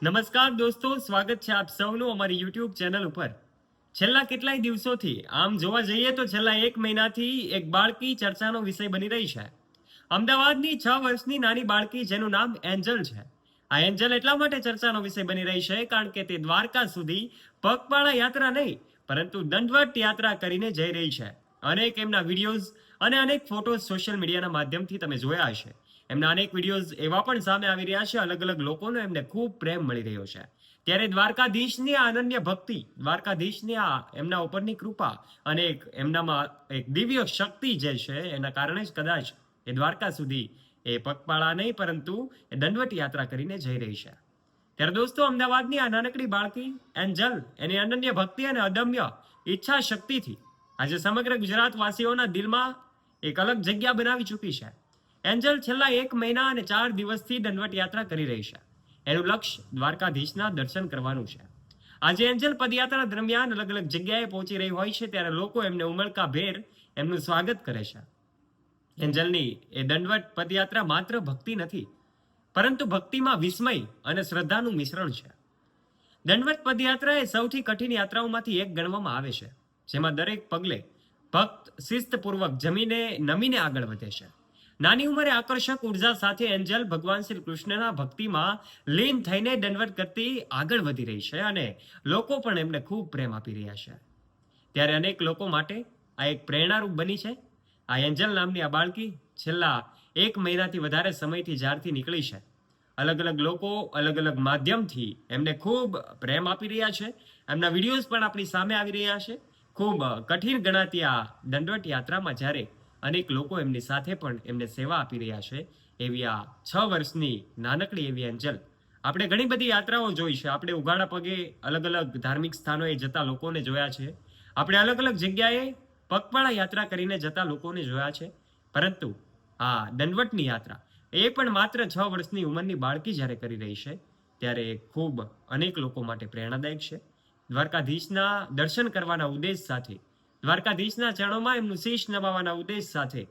નમસ્કાર દોસ્તો, સ્વાગત છે આપ સૌનું અમારી યુટ્યુબ ચેનલ ઉપર. છેલ્લા કેટલાય દિવસોથી, આમ જોવા જઈએ તો છેલ્લા 1 મહિનાથી એક બાળકી ચર્ચાનો વિષય બની રહી છે. અમદાવાદની 6 વર્ષની નાની બાળકી જેનું નામ એન્જલ છે. આ એન્જલ એટલા માટે ચર્ચાનો વિષય બની રહી છે કારણ કે તે દ્વારકા સુધી પગપાળા યાત્રા નહીં પરંતુ દંડવત યાત્રા કરીને જઈ રહી છે. અનેક એમના વિડીયોઝ અને અનેક ફોટોઝ સોશિયલ મીડિયાના માધ્યમથી તમે જોયા હશે. એમના અનેક વિડીયોઝ એવા પણ સામે આવી રહ્યા છે, અલગ અલગ લોકોનો એમને ખૂબ પ્રેમ મળી રહ્યો છે. ત્યારે દ્વારકાધીશની આ અનન્ય ભક્તિ, દ્વારકાધીશની આ એમના ઉપરની કૃપા અને એમનામાં એક દિવ્ય શક્તિ જે છે એના કારણે જ કદાચ એ દ્વારકા સુધી એ પગપાળા નહીં પરંતુ એ દંડવત યાત્રા કરીને જઈ રહી છે. ત્યારે દોસ્તો, અમદાવાદની આ નાનકડી બાળકી એન્જલ એની અનન્ય ભક્તિ અને અદમ્ય ઈચ્છા શક્તિથી આજે સમગ્ર ગુજરાત વાસીઓના દિલમાં એક અલગ જગ્યા બનાવી ચૂકી છે. એન્જલ છેલ્લા 1 મહિના અને 4 દિવસથી દંડવત યાત્રા કરી રહી છે. એનું લક્ષ્ય દ્વારકાધીશના દર્શન કરવાનું છે. આજે એન્જલ પદયાત્રા દરમિયાન અલગ અલગ જગ્યાએ પહોંચી રહી હોય છે ત્યારે લોકો એમને ઉમળકાભેર એમનું સ્વાગત કરે છે. એન્જલની એ દંડવત પદયાત્રા માત્ર ભક્તિ નથી પરંતુ ભક્તિમાં વિસ્મય અને શ્રદ્ધાનું મિશ્રણ છે. દંડવત પદયાત્રા એ સૌથી કઠિન યાત્રાઓમાંથી એક ગણવામાં આવે છે, જેમાં દરેક પગલે ભક્ત શિસ્તપૂર્વક જમીને નમીને આગળ વધે છે. નાની ઉંમરે આકર્ષક ઉર્જા સાથે એન્જલ ભગવાન શ્રી કૃષ્ણના ભક્તિમાં લીન થઈને દંડવત કરતી આગળ વધી રહી છે અને લોકો પણ એમને ખૂબ પ્રેમ આપી રહ્યા છે. ત્યારે અનેક લોકો માટે આ એક પ્રેરણારૂપ બની છે. આ એન્જલ નામની આ બાળકી છેલ્લા 1 મહિનાથી વધારે સમયથી જ્યારથી નીકળી છે, અલગ અલગ લોકો અલગ અલગ માધ્યમથી એમને ખૂબ પ્રેમ આપી રહ્યા છે. એમના વિડીયોઝ પણ આપણી સામે આવી રહ્યા છે. ખૂબ કઠિન ગણાતી આ દંડવત યાત્રામાં જ્યારે અનેક લોકો એમની સાથે પણ એમને સેવા આપી રહ્યા છે, એવી આ 6 વર્ષની નાનકડી એવી એન્જલ. આપણે ઘણી બધી યાત્રાઓ જોઈ છે. આપણે ઉઘાડા પગે અલગ અલગ ધાર્મિક સ્થાનોએ જતા લોકોને જોયા છે. આપણે અલગ અલગ જગ્યાએ પગપાળા યાત્રા કરીને જતા લોકોને જોયા છે. પરંતુ આ દંડવતની યાત્રા એ પણ માત્ર 6 વર્ષની ઉંમરની બાળકી જ્યારે કરી રહી છે ત્યારે ખૂબ અનેક લોકો માટે પ્રેરણાદાયક છે. દ્વારકાધીશના દર્શન કરવાના ઉદ્દેશ સાથે, દ્વારકાધીશના ચરણોમાં એમનું શીશ નમાવવાના ઉદ્દેશ સાથે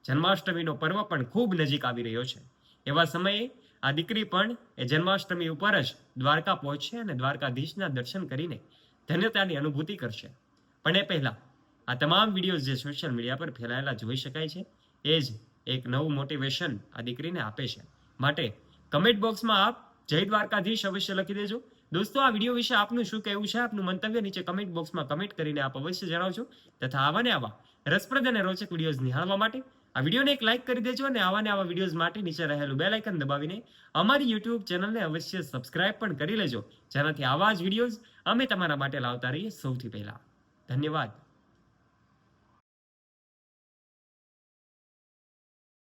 જન્માષ્ટમીનો પર્વ પણ ખૂબ નજીક આવી રહ્યો છે. એવા સમયે આ દીકરી પણ એ જન્માષ્ટમી ઉપર જ દ્વારકા પહોંચશે અને દ્વારકાધીશના દર્શન કરીને ધન્યતાની અનુભૂતિ કરશે. પણ એ પહેલા આ તમામ વિડીયોઝ જે સોશિયલ મીડિયા પર ફેલાયેલા જોઈ શકાય છે, એ જ એક નવું મોટિવેશન આ દીકરીને આપે છે. માટે કમેન્ટ બોક્સમાં આપ જય દ્વારકાધીશ અવશ્ય લખી દેજો. દોસ્તો, આ વિડીયો વિશે આપનું શું કહેવું છે? આપનું મંતવ્ય નીચે કમેન્ટ બોક્સમાં કમેન્ટ કરીને આપ અવશ્ય જણાવજો. તથા આવા ને આવા રસપ્રદ અને રોચક વિડીયોઝ નિહાળવા માટે આ વિડીયોને એક લાઇક કરી દેજો અને આવા ને આવા વિડીયોઝ માટે નીચે રહેલું બેલ આઇકન દબાવીને અમારી યુટ્યુબ ચેનલને અવશ્ય સબસ્ક્રાઇબ પણ કરી લેજો, જેનાથી આવા જ વિડીયોઝ અમે તમારા માટે લાવતા રહીએ સૌથી પહેલા. ધન્યવાદ.